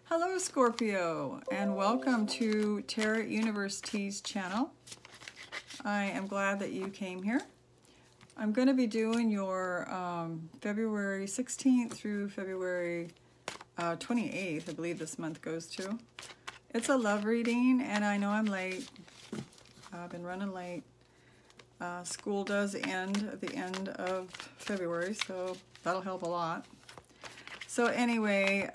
Hello Scorpio, and welcome to Tarot University's channel. I am glad that you came here. I'm going to be doing your February 16th through February 28th, I believe this month goes to. It's a love reading, and I know I'm late. I've been running late. School does end at the end of February, so that'll help a lot. So anyway,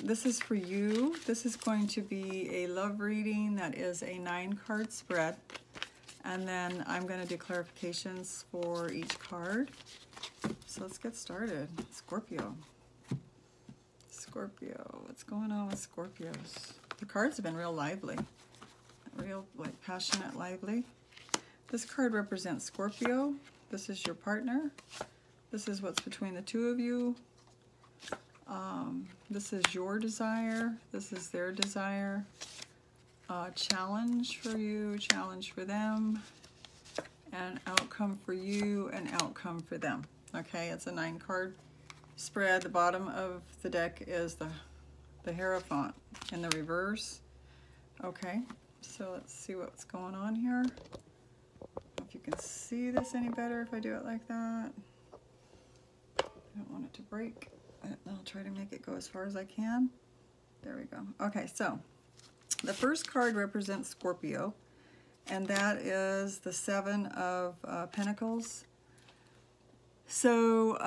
this is for you. This is going to be a love reading that is a 9-card spread. And then I'm going to do clarifications for each card. So let's get started. Scorpio. Scorpio. What's going on with Scorpios? The cards have been real lively. Real, like, passionate, lively. This card represents Scorpio. This is your partner. This is what's between the two of you. This is your desire. This is their desire. Challenge for you, challenge for them, and outcome for you, and outcome for them. Okay, it's a 9-card spread. The bottom of the deck is the Hierophant in the reverse. Okay, so let's see what's going on here. I don't know if you can see this any better if I do it like that. I don't want it to break. I'll try to make it go as far as I can. There we go. Okay, so the first card represents Scorpio, and that is the 7 of Pentacles. So,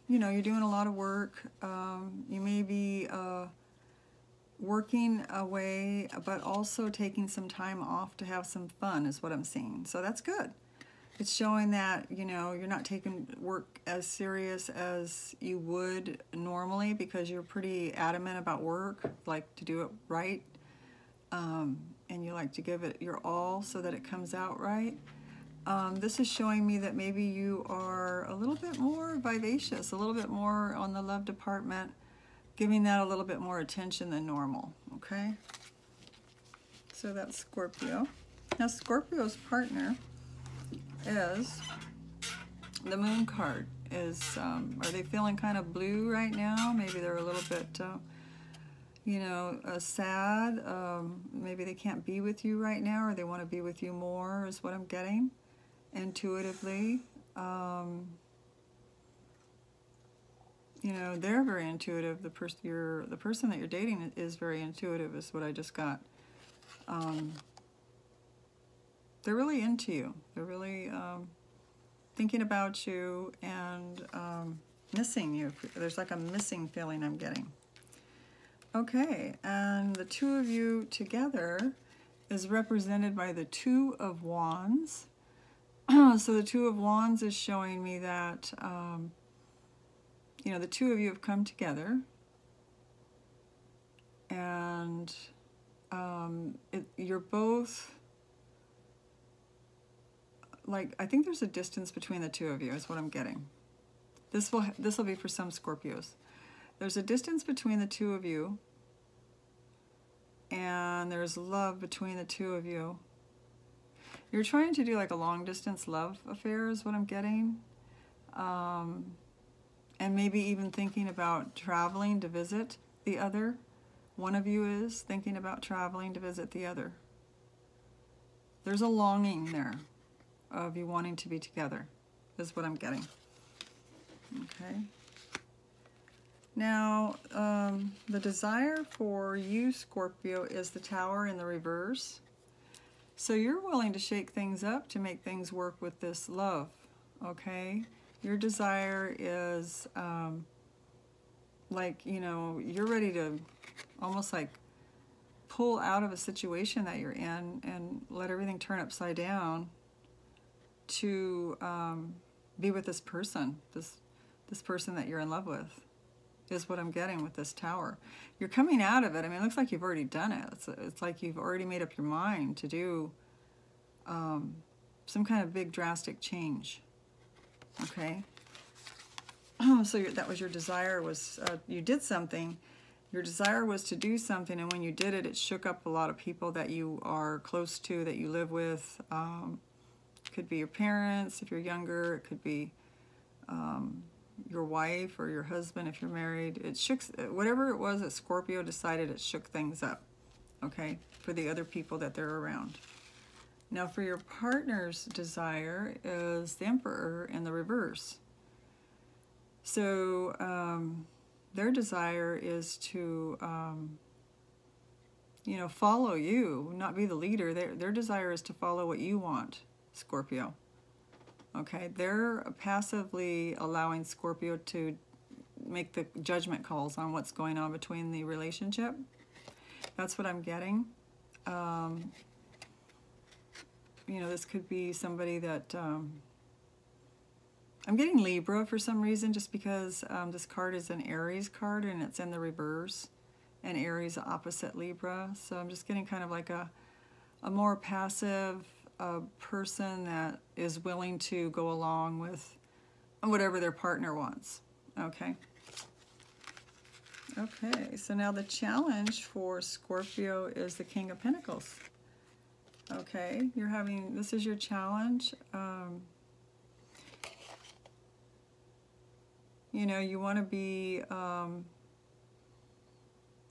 you know, you're doing a lot of work. You may be working away, but also taking some time off to have some fun is what I'm seeing. So that's good. It's showing that, you know, you're not taking work as serious as you would normally because you're pretty adamant about work, like to do it right, and you like to give it your all so that it comes out right. This is showing me that maybe you are a little bit more vivacious, a little bit more on the love department, giving that a little bit more attention than normal, okay? So that's Scorpio. Now Scorpio's partner is the Moon card. Is are they feeling kind of blue right now? Maybe they're a little bit you know, sad. Maybe they can't be with you right now, or they want to be with you more, is what I'm getting intuitively. You know, they're very intuitive. The person that you're dating is very intuitive, is what I just got. They're really into you. They're really thinking about you and missing you. There's like a missing feeling I'm getting. Okay, and the two of you together is represented by the 2 of Wands. So the 2 of Wands is showing me that, you know, the two of you have come together, and you're both, like, I think there's a distance between the two of you is what I'm getting. This will be for some Scorpios. There's a distance between the two of you, and there's love between the two of you. You're trying to do like a long distance love affair is what I'm getting. And maybe even thinking about traveling to visit the other. One of you is thinking about traveling to visit the other. There's a longing there of you wanting to be together, is what I'm getting. Okay. Now, the desire for you, Scorpio, is the Tower in the reverse. So you're willing to shake things up to make things work with this love, okay? Your desire is, like, you know, you're ready to almost like pull out of a situation that you're in and let everything turn upside down to be with this person, this person that you're in love with, is what I'm getting with this Tower. You're coming out of it. I mean, it looks like you've already done it. It's like you've already made up your mind to do some kind of big drastic change. Okay? So that was your desire, was you did something. Your desire was to do something, and when you did it, it shook up a lot of people that you are close to, that you live with. It could be your parents if you're younger. It could be your wife or your husband if you're married. It shook, whatever it was that Scorpio decided, it shook things up, okay, for the other people that they're around. Now for your partner's desire is the Emperor in the reverse. So their desire is to, you know, follow you, not be the leader. Their desire is to follow what you want, Scorpio. Okay, they're passively allowing Scorpio to make the judgment calls on what's going on between the relationship. That's what I'm getting. You know, this could be somebody that, I'm getting Libra for some reason, just because this card is an Aries card and it's in the reverse, and Aries opposite Libra. So I'm just getting kind of like a more passive person that is willing to go along with whatever their partner wants. Okay. Okay, so now the challenge for Scorpio is the King of Pentacles. Okay, you're having, this is your challenge. You know, you want to be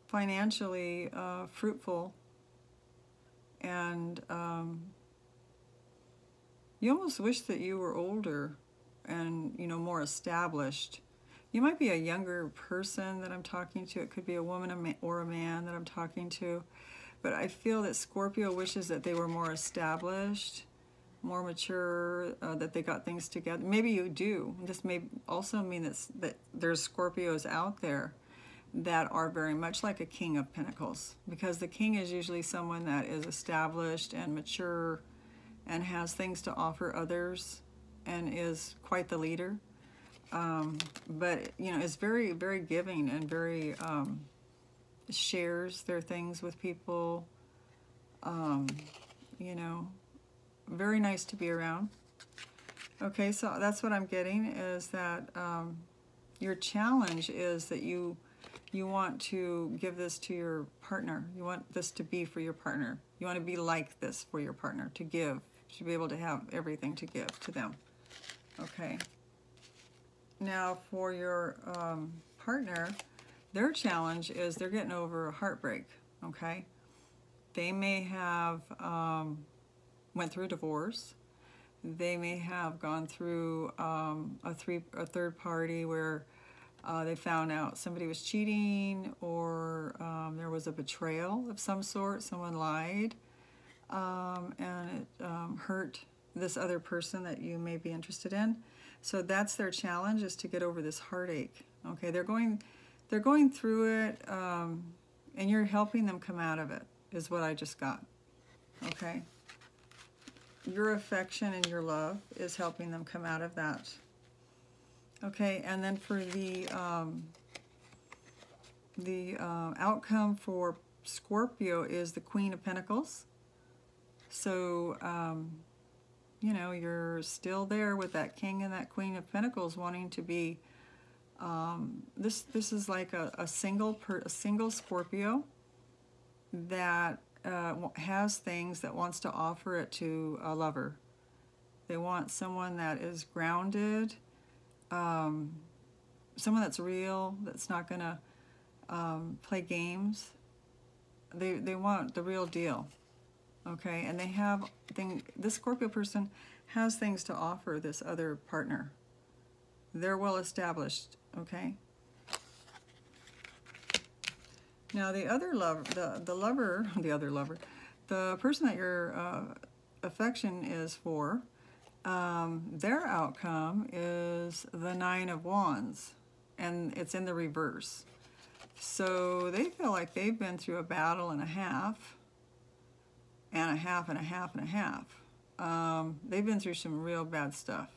financially fruitful, and you almost wish that you were older and, you know, more established. You might be a younger person that I'm talking to. It could be a woman or a man that I'm talking to. But I feel that Scorpio wishes that they were more established, more mature, that they got things together. Maybe you do. This may also mean that there's Scorpios out there that are very much like a King of Pentacles, because the King is usually someone that is established and mature and has things to offer others and is quite the leader. But, you know, is very, very giving and very, shares their things with people, you know, very nice to be around. Okay, so that's what I'm getting, is that your challenge is that you want to give this to your partner. You want this to be for your partner. You want to be like this for your partner, to give, to be able to have everything to give to them. Okay. Now for your partner, their challenge is they're getting over a heartbreak, okay? They may have went through a divorce. They may have gone through a third party where they found out somebody was cheating, or there was a betrayal of some sort. Someone lied, and it hurt this other person that you may be interested in. So that's their challenge, is to get over this heartache. Okay, they're going through it, and you're helping them come out of it, is what I just got. Okay, your affection and your love is helping them come out of that. Okay, and then for the outcome for Scorpio is the Queen of Pentacles. So you know, you're still there with that King and that Queen of Pentacles, wanting to be this is like a single Scorpio that has things that wants to offer it to a lover. They want someone that is grounded, someone that's real, that's not gonna play games. They want the real deal. Okay, and this Scorpio person has things to offer this other partner. They're well established, okay? Now the other lover, the person that your affection is for, their outcome is the Nine of Wands, and it's in the reverse. So they feel like they've been through a battle and a half, and a half, and a half, and a half. They've been through some real bad stuff.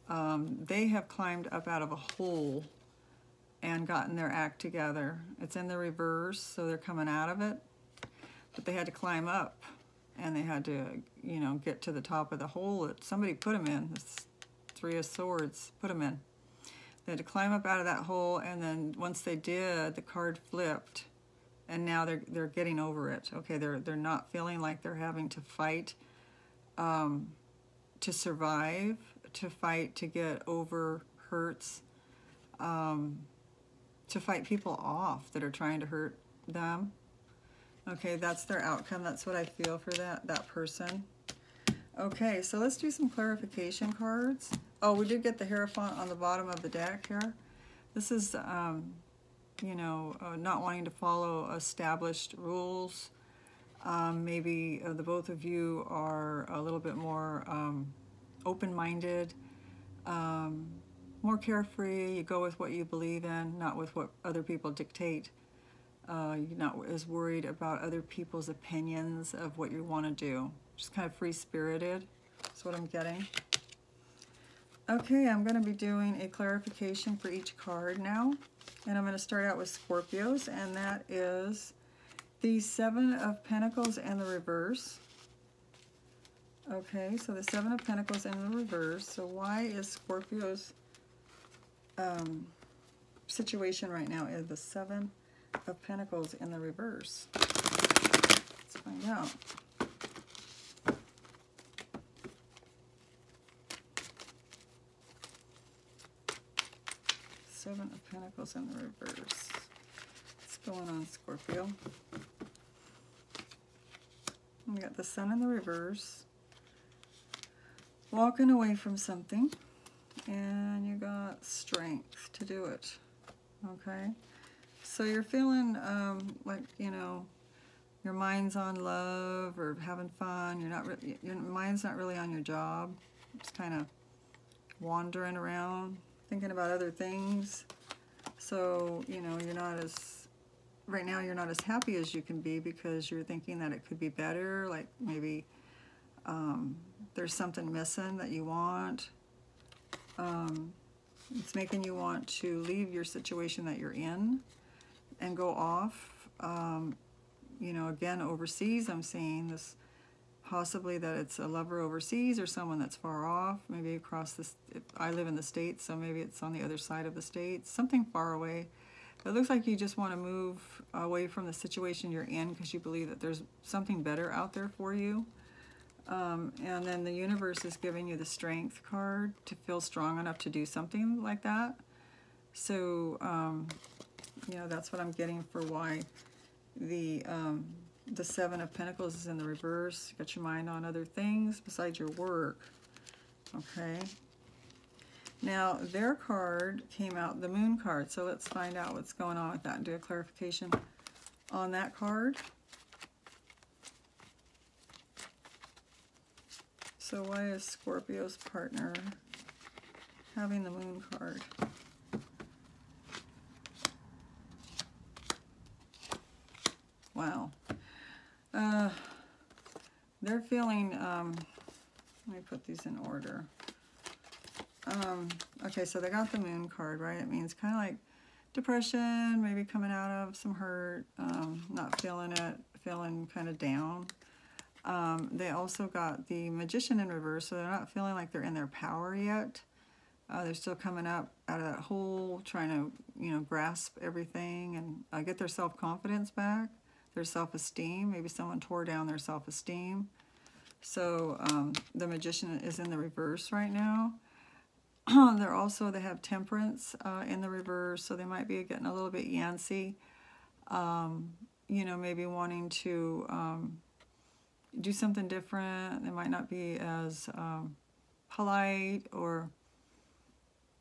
They have climbed up out of a hole and gotten their act together. It's in the reverse, so they're coming out of it. But they had to climb up, and they had to, you know, get to the top of the hole that somebody put them in. This Three of Swords put them in. They had to climb up out of that hole, and then once they did, the card flipped. And now they're getting over it. Okay, they're not feeling like they're having to fight to survive, to fight to get over hurts, to fight people off that are trying to hurt them. Okay, that's their outcome. That's what I feel for that person. Okay, so let's do some clarification cards. Oh, we did get the Hierophant on the bottom of the deck here. This is, you know, not wanting to follow established rules. Maybe the both of you are a little bit more open-minded, more carefree. You go with what you believe in, not with what other people dictate. You're not as worried about other people's opinions of what you want to do. Just kind of free-spirited. That's what I'm getting. Okay, I'm going to be doing a clarification for each card now. And I'm going to start out with Scorpios, and that is the Seven of Pentacles in the reverse. Okay, so the Seven of Pentacles in the reverse. So why is Scorpio's situation right now is the Seven of Pentacles in the reverse? Let's find out. Seven of Pentacles in the reverse. What's going on, Scorpio? We got the Sun in the reverse. Walking away from something. And you got strength to do it. Okay? So you're feeling like, you know, your mind's on love or having fun. You're not your mind's not really on your job. It's kind of wandering around, thinking about other things. So, you know, you're not as, right now you're not as happy as you can be because you're thinking that it could be better, like maybe there's something missing that you want. It's making you want to leave your situation that you're in and go off. You know, again, overseas, I'm seeing this, possibly that it's a lover overseas or someone that's far off, maybe across this, I live in the States, so maybe it's on the other side of the States, something far away. It looks like you just want to move away from the situation you're in because you believe that there's something better out there for you. And then the universe is giving you the Strength card to feel strong enough to do something like that. So, you know, that's what I'm getting for why the Seven of Pentacles is in the reverse. You got your mind on other things besides your work. Okay. Now, their card came out, the Moon card. So let's find out what's going on with that and do a clarification on that card. So why is Scorpio's partner having the Moon card? Wow. They're feeling, let me put these in order. Okay, so they got the Moon card, right? It means kind of like depression, maybe coming out of some hurt, not feeling it, feeling kind of down. They also got the Magician in reverse, so they're not feeling like they're in their power yet. They're still coming up out of that hole, trying to, you know, grasp everything and get their self-confidence back, their self-esteem. Maybe someone tore down their self-esteem. So the Magician is in the reverse right now. They have Temperance in the reverse, so they might be getting a little bit yancy. You know, maybe wanting to do something different. They might not be as polite or,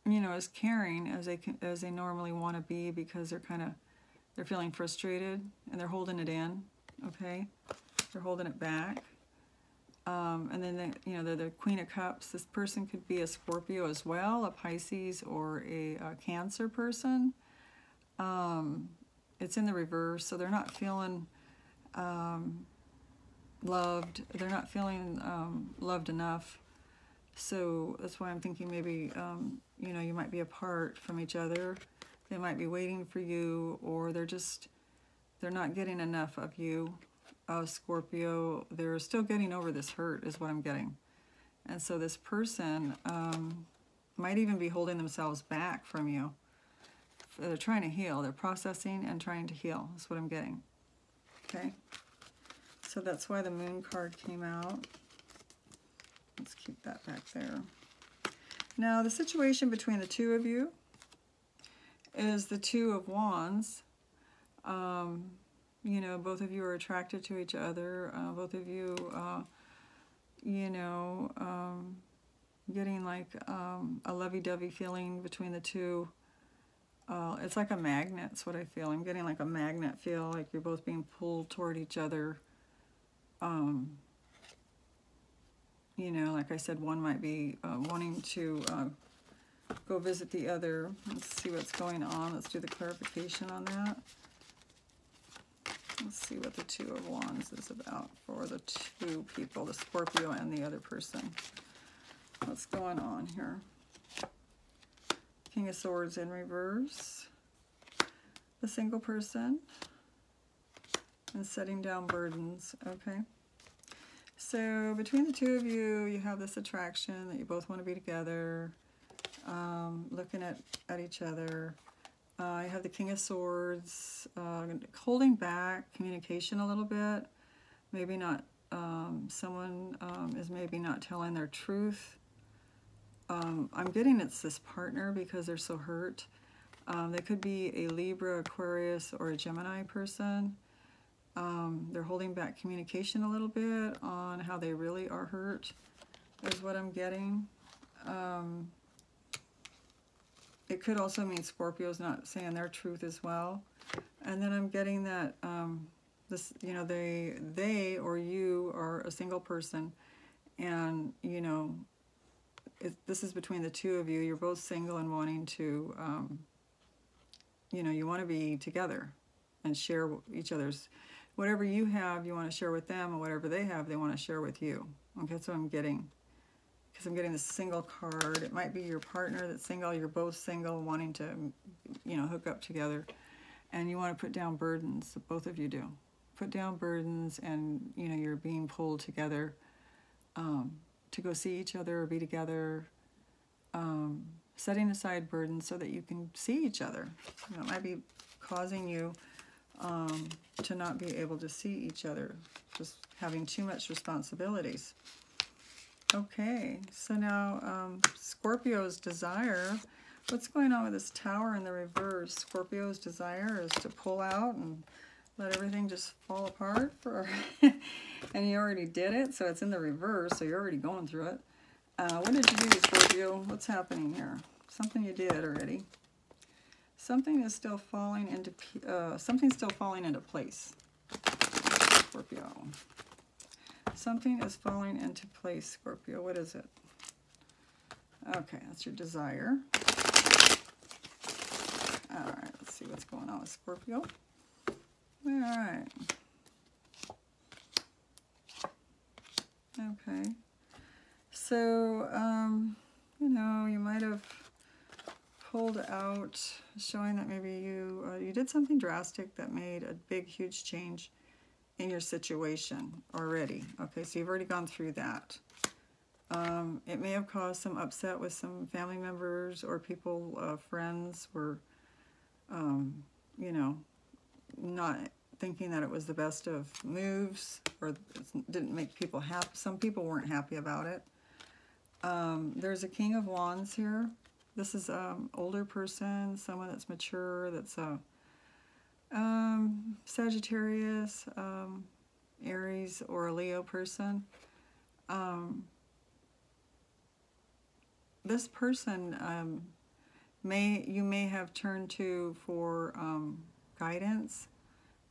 you know, as caring as they normally want to be because they're feeling frustrated and they're holding it in. Okay, they're holding it back. And then they're the Queen of Cups. This person could be a Scorpio as well, a Pisces or a Cancer person. It's in the reverse, so they're not feeling loved. They're not feeling loved enough. So that's why I'm thinking maybe, you know, you might be apart from each other. They might be waiting for you, or they're not getting enough of you. Scorpio, they're still getting over this hurt is what I'm getting. And so this person might even be holding themselves back from you. They're trying to heal. They're processing and trying to heal is what I'm getting. Okay? So that's why the Moon card came out. Let's keep that back there. Now, the situation between the two of you is the Two of Wands. You know, both of you are attracted to each other. Both of you, you know, getting like a lovey-dovey feeling between the two. It's like a magnet, that's what I feel. I'm getting like a magnet feel, like you're both being pulled toward each other. You know, like I said, one might be wanting to go visit the other. Let's see what's going on. Let's do the clarification on that. Let's see what the Two of Wands is about for the two people, the Scorpio and the other person. What's going on here? King of Swords in reverse. The single person. And setting down burdens. Okay. So between the two of you, you have this attraction that you both want to be together. Looking at each other. You have the King of Swords, holding back communication a little bit. Maybe not, someone is maybe not telling their truth. I'm getting it's this partner because they're so hurt. They could be a Libra, Aquarius, or a Gemini person. They're holding back communication a little bit on how they really are hurt, is what I'm getting. It could also mean Scorpio's not saying their truth as well. And then I'm getting that this, you know, they or you are a single person, and you know, this is between the two of you. You're both single and wanting to, you know, you want to be together and share each other's, whatever you have, you want to share with them, and whatever they have, they want to share with you. Okay, that's what I'm getting. Because I'm getting the single card. It might be your partner that's single. You're both single, wanting to, you know, hook up together. And you want to put down burdens. Both of you do. Put down burdens, and, you know, you're being pulled together to go see each other or be together. Setting aside burdens so that you can see each other. You know, it might be causing you to not be able to see each other. Just having too much responsibilities. Okay, so now Scorpio's desire. What's going on with this Tower in the reverse? Scorpio's desire is to pull out and let everything just fall apart. And you already did it, so it's in the reverse, so you're already going through it. What did you do, Scorpio? What's happening here? Something you did already. Something is still falling into something's still falling into place. Scorpio. Something is falling into place, Scorpio. What is it? Okay, that's your desire. All right, let's see what's going on with Scorpio. All right. Okay. So, you know, you might have pulled out, showing that maybe you did something drastic that made a big, huge change in your situation already. Okay, so you've already gone through that. It may have caused some upset with some family members or people, friends were, you know, not thinking that it was the best of moves, or it didn't make people happy. Some people weren't happy about it. There's a King of Wands here. This is an older person, someone that's mature, that's a Sagittarius, Aries, or a Leo person. This person you may have turned to for guidance,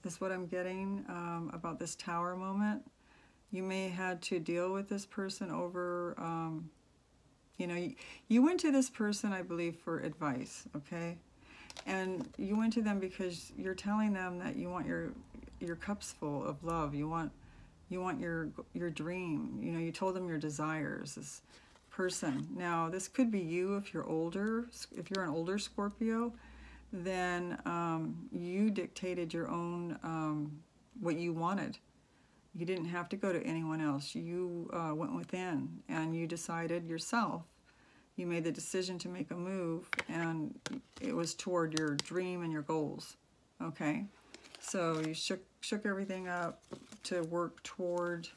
is what I'm getting about this Tower moment. You may have had to deal with this person over, you know, you went to this person, I believe, for advice, okay? And you went to them because you're telling them that you want your cups full of love. You want your dream. You know, you told them your desires. This person. Now, this could be you if you're older. If you're an older Scorpio, then you dictated your own what you wanted. You didn't have to go to anyone else. You went within and you decided yourself. You made the decision to make a move, and it was toward your dream and your goals. Okay, so you shook everything up to work toward,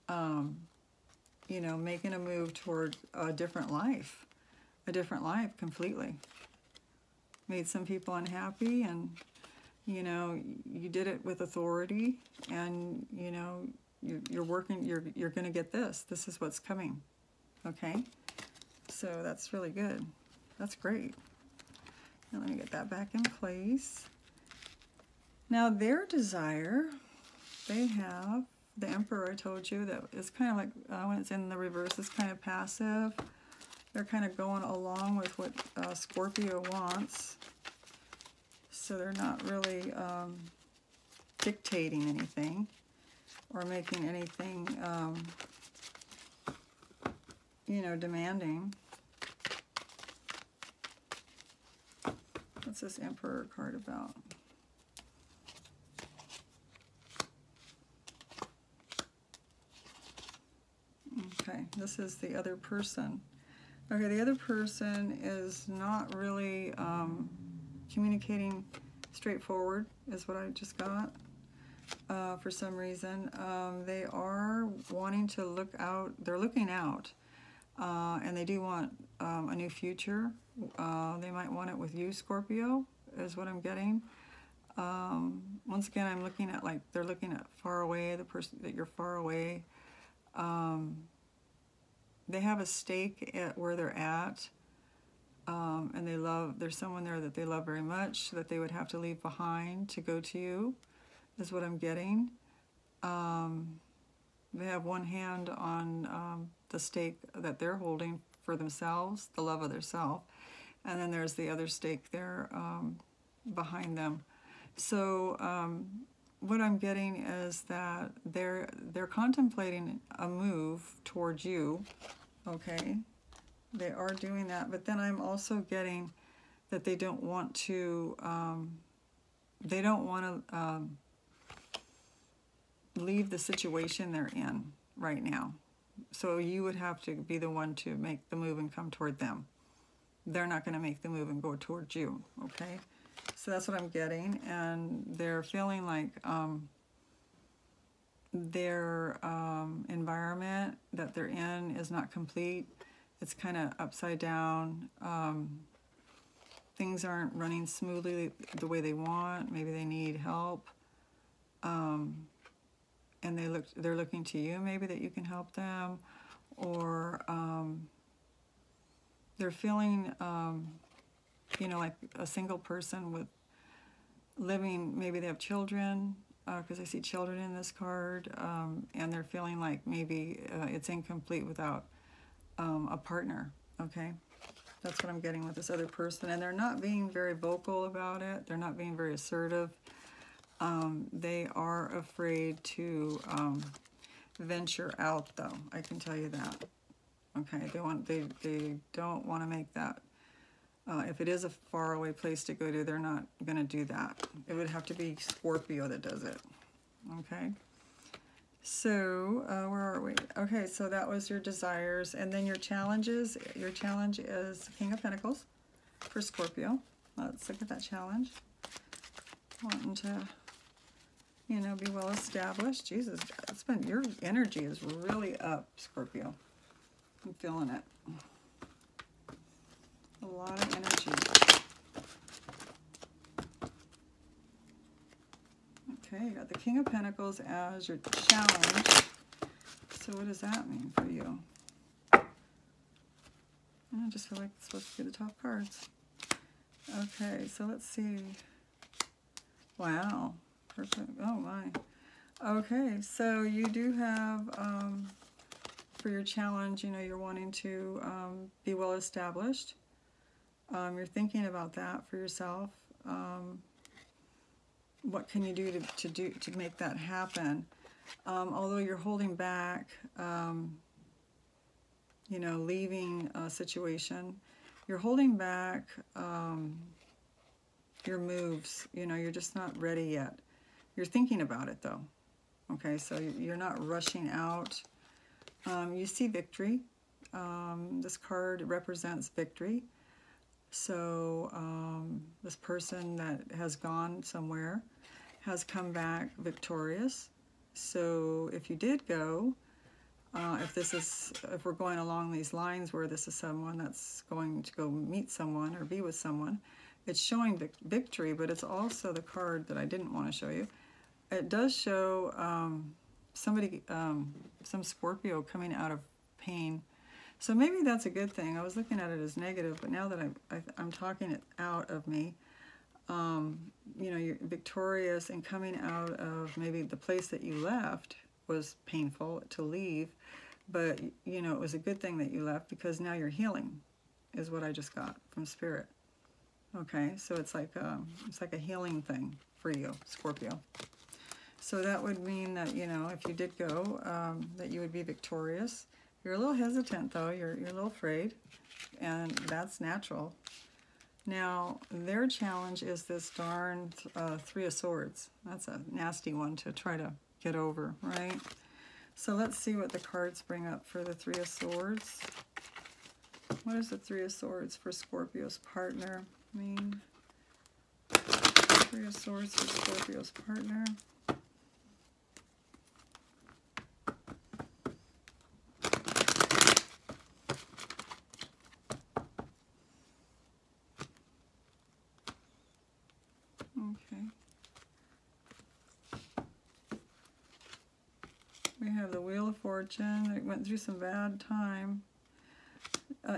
you know, making a move toward a different life. a different life completely. Made some people unhappy, and you know, you did it with authority, and you know, you're working, you're going to get this. This is what's coming. Okay? So that's really good. That's great. Now let me get that back in place. Now their desire, they have the Emperor. I told you that is kind of like, when it's in the reverse, it's kind of passive. They're kind of going along with what Scorpio wants. So they're not really dictating anything or making anything, you know, demanding. What's this Emperor card about? Okay, this is the other person. Okay, the other person is not really communicating straightforward, is what I just got. For some reason, they are wanting to look out. They're looking out, and they do want a new future. They might want it with you, Scorpio, is what I'm getting. Once again, I'm looking at, like, they're looking at far away, the person that you're far away. They have a stake at where they're at, and there's someone there that they love very much that they would have to leave behind to go to you, is what I'm getting. They have one hand on the stake that they're holding for themselves, the love of their self, and then there's the other stake there behind them. So what I'm getting is that they're contemplating a move towards you. Okay, they are doing that, but then I'm also getting that they don't want to leave the situation they're in right now. So you would have to be the one to make the move and come toward them. They're not going to make the move and go towards you. Okay, so that's what I'm getting, and they're feeling like their environment that they're in is not complete. It's kind of upside down. Things aren't running smoothly the way they want. Maybe they need help, and they're looking to you, maybe, that you can help them, or they're feeling you know, like a single person with living, maybe they have children, because I see children in this card, and they're feeling like maybe it's incomplete without a partner. Okay, that's what I'm getting with this other person, and they're not being very vocal about it. They're not being very assertive. They are afraid to venture out, though. I can tell you that. Okay, they don't want to make that. If it is a faraway place to go to, they're not going to do that. It would have to be Scorpio that does it. Okay. So, where are we? Okay, so that was your desires. And then your challenges. Your challenge is King of Pentacles for Scorpio. Let's look at that challenge. Wanting to, you know, be well established. Jesus, your energy is really up, Scorpio. I'm feeling it. A lot of energy. Okay, you got the King of Pentacles as your challenge. So what does that mean for you? I just feel like it's supposed to be the top cards. Okay, so let's see. Wow. Perfect. Oh my. Okay, so you do have, for your challenge, you know, you're wanting to be well established. You're thinking about that for yourself. What can you do to make that happen? Although you're holding back, you know, leaving a situation, you're holding back your moves. You know, you're just not ready yet. You're thinking about it, though. Okay, so you're not rushing out. You see victory. This card represents victory. So this person that has gone somewhere has come back victorious. So if you did go, If we're going along these lines where this is someone that's going to go meet someone or be with someone, it's showing victory, but it's also the card that I didn't want to show you. It does show somebody, some Scorpio coming out of pain. So maybe that's a good thing. I was looking at it as negative, but now that I'm talking it out of me, you know, you're victorious and coming out of maybe the place that you left was painful to leave, but you know, it was a good thing that you left because now you're healing, is what I just got from Spirit. Okay, so it's like a healing thing for you, Scorpio. So that would mean that, you know, if you did go, that you would be victorious. You're a little hesitant though, you're a little afraid, and that's natural. Now, their challenge is this darn Three of Swords. That's a nasty one to try to get over, right? So let's see what the cards bring up for the Three of Swords. What is the Three of Swords for Scorpio's partner mean? Three of Swords for Scorpio's partner. Okay. We have the Wheel of Fortune. It went through some bad time.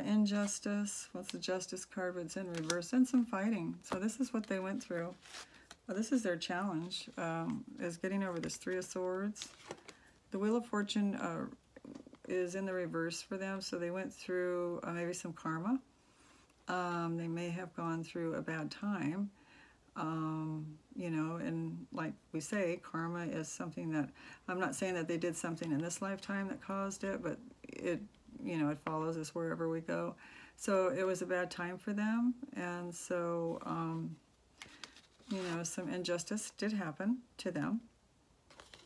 Injustice. What's the Justice card? But it's in reverse. And some fighting. So this is what they went through. This is their challenge, is getting over this Three of Swords. The Wheel of Fortune is in the reverse for them. So they went through maybe some karma. They may have gone through a bad time. You know, and like we say, karma is something that, I'm not saying that they did something in this lifetime that caused it, but it, you know, it follows us wherever we go. So it was a bad time for them, and so, you know, some injustice did happen to them,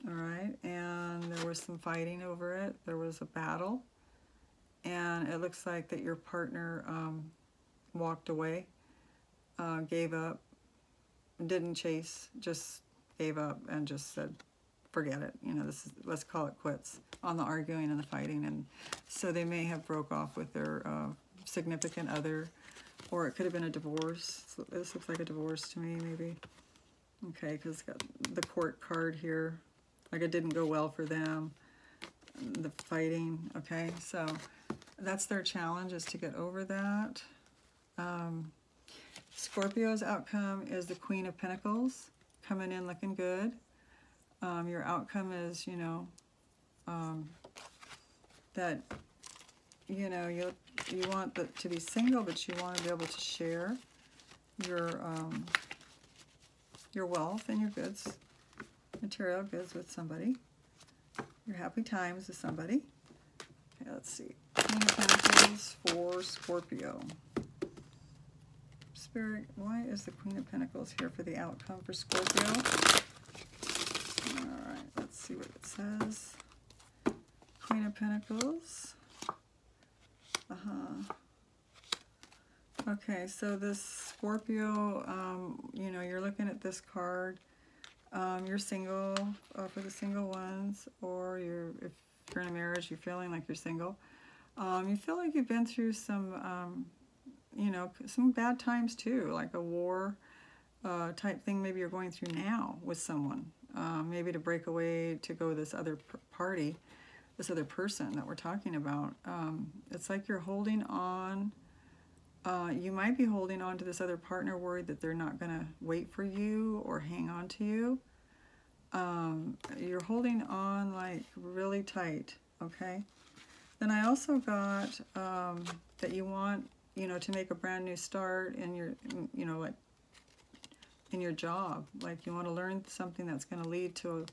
all right, and there was some fighting over it. There was a battle, and it looks like that your partner walked away, gave up, didn't chase, just gave up and just said, forget it. You know, let's call it quits on the arguing and the fighting. And so they may have broke off with their significant other, or it could have been a divorce. So this looks like a divorce to me, maybe. Okay, because it's got the Court card here. Like it didn't go well for them. The fighting, okay. So that's their challenge, is to get over that. Scorpio's outcome is the Queen of Pentacles, coming in looking good. Your outcome is, you know, that, you know, you want to be single, but you want to be able to share your wealth and your goods, material goods, with somebody. Your happy times with somebody. Okay, let's see. Queen of Pentacles for Scorpio. Spirit, why is the Queen of Pentacles here for the outcome for Scorpio? Alright, let's see what it says. Queen of Pentacles. Okay, so this Scorpio, you know, you're looking at this card. You're single, for the single ones, or if you're in a marriage, you're feeling like you're single. You feel like you've been through some, you know, some bad times too, like a war type thing maybe you're going through now with someone. Maybe to break away to go with this other party, this other person that we're talking about. It's like you're holding on. You might be holding on to this other partner, worried that they're not going to wait for you or hang on to you. You're holding on like really tight, okay? Then I also got that you want, you know, to make a brand new start in your, you know, like in your job. Like you want to learn something that's going to lead to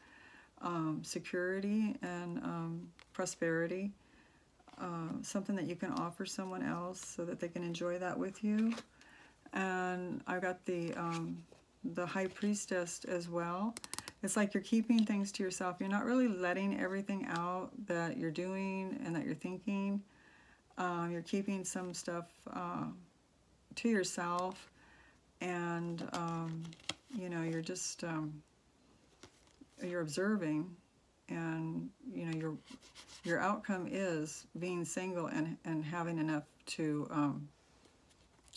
security and prosperity. Something that you can offer someone else so that they can enjoy that with you. And I got the High Priestess as well. It's like you're keeping things to yourself. You're not really letting everything out that you're doing and that you're thinking. You're keeping some stuff to yourself, and you know, you're just you're observing and you know your outcome is being single and having enough to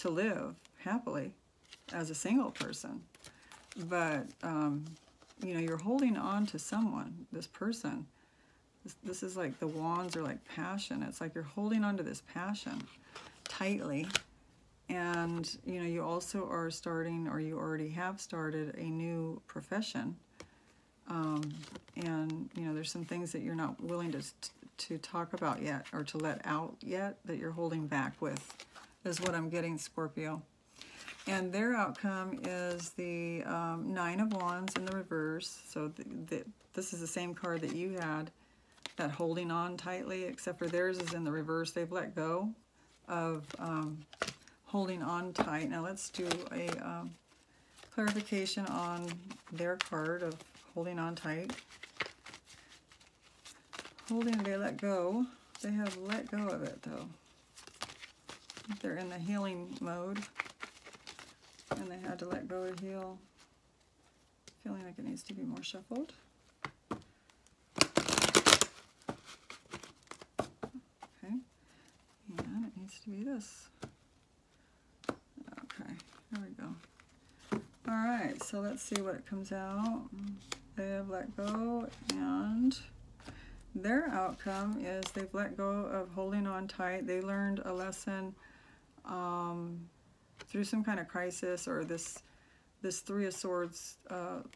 live happily as a single person. But you know, you're holding on to someone, this person. This is like the wands are like passion. It's like you're holding on to this passion tightly. And you know, you also are starting, or you already have started, a new profession. And you know, there's some things that you're not willing to talk about yet, or to let out yet, that you're holding back with, is what I'm getting, Scorpio. And their outcome is the Nine of Wands in the reverse. So this is the same card that you had, that holding on tightly, except for theirs is in the reverse. They've let go of holding on tight. Now let's do a clarification on their card of holding on tight. They let go. They have let go of it, though. They're in the healing mode, and they had to let go to heal. Feeling like it needs to be more shuffled. Okay, and it needs to be this. Okay, there we go. All right, so let's see what comes out. They have let go, and their outcome is they've let go of holding on tight. They learned a lesson through some kind of crisis, or this Three of Swords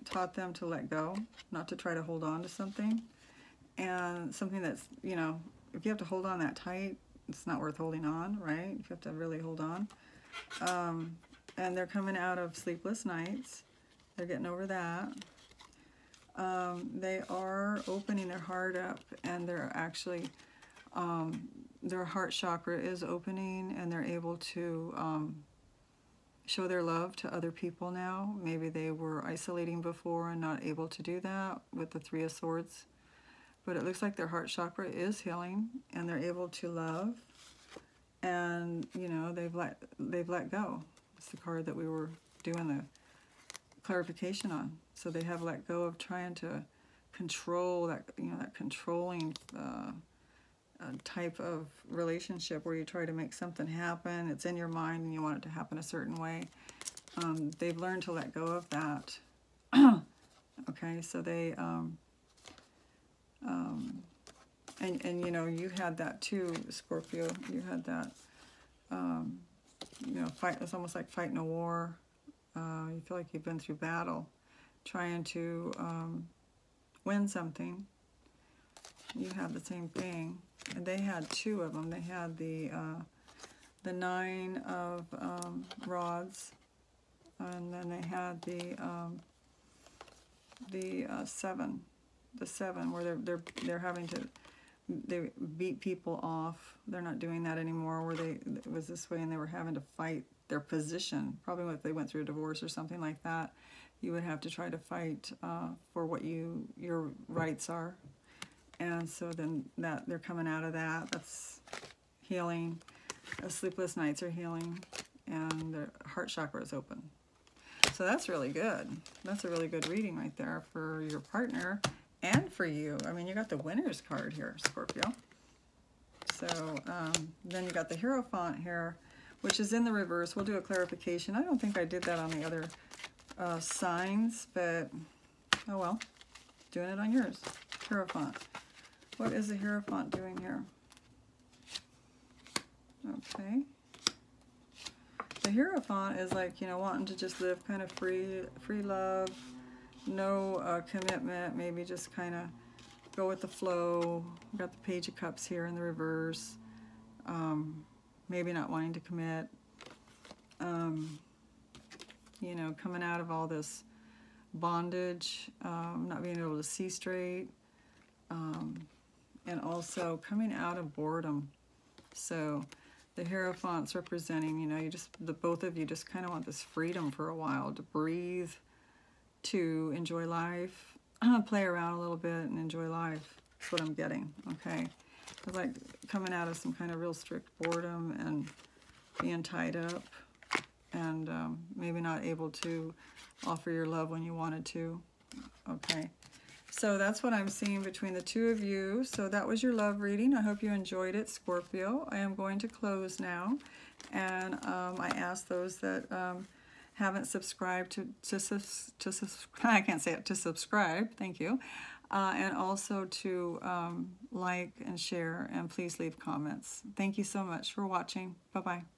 taught them to let go, not to try to hold on to something. And something that's, you know, if you have to hold on that tight, it's not worth holding on, right? You have to really hold on. And they're coming out of sleepless nights. They're getting over that. They are opening their heart up, and they're actually, their heart chakra is opening, and they're able to show their love to other people now. Maybe they were isolating before and not able to do that with the Three of Swords. But it looks like their heart chakra is healing, and they're able to love. And, you know, they've let go. It's the card that we were doing the clarification on. So they have let go of trying to control that, you know, that controlling type of relationship where you try to make something happen. It's in your mind and you want it to happen a certain way. They've learned to let go of that. Okay, so they and you know, you had that too, Scorpio. You had that you know, fight. It's almost like fighting a war. You feel like you've been through battle, trying to win something. You have the same thing, and they had two of them. They had the Nine of Rods, and then they had the Seven, where they're having to beat people off. They're not doing that anymore. Where it was this way, and they were having to fight their position. Probably if they went through a divorce or something like that, you would have to try to fight for what your rights are. And so then they're coming out of that. That's healing. Sleepless nights are healing, and their heart chakra is open. So that's really good. That's a really good reading right there for your partner and for you. I mean, you got the Winner's card here, Scorpio. So then you got the Hierophant here, which is in the reverse. We'll do a clarification. I don't think I did that on the other signs, but oh well. Doing it on yours. Hierophant. What is the Hierophant doing here? Okay. The Hierophant is like, you know, wanting to just live kind of free love, no commitment, maybe just kind of go with the flow. We've got the Page of Cups here in the reverse. Maybe not wanting to commit. You know, coming out of all this bondage, not being able to see straight, and also coming out of boredom. So the Hierophant's representing, you know, the both of you just kind of want this freedom for a while, to breathe, to enjoy life, play around a little bit and enjoy life. That's what I'm getting, okay? It's like coming out of some kind of real strict boredom and being tied up, and maybe not able to offer your love when you wanted to, okay? So that's what I'm seeing between the two of you. So that was your love reading. I hope you enjoyed it, Scorpio. I am going to close now. And I ask those that haven't subscribed to subscribe. I can't say it, to subscribe. Thank you. And also to like and share, and please leave comments. Thank you so much for watching. Bye-bye.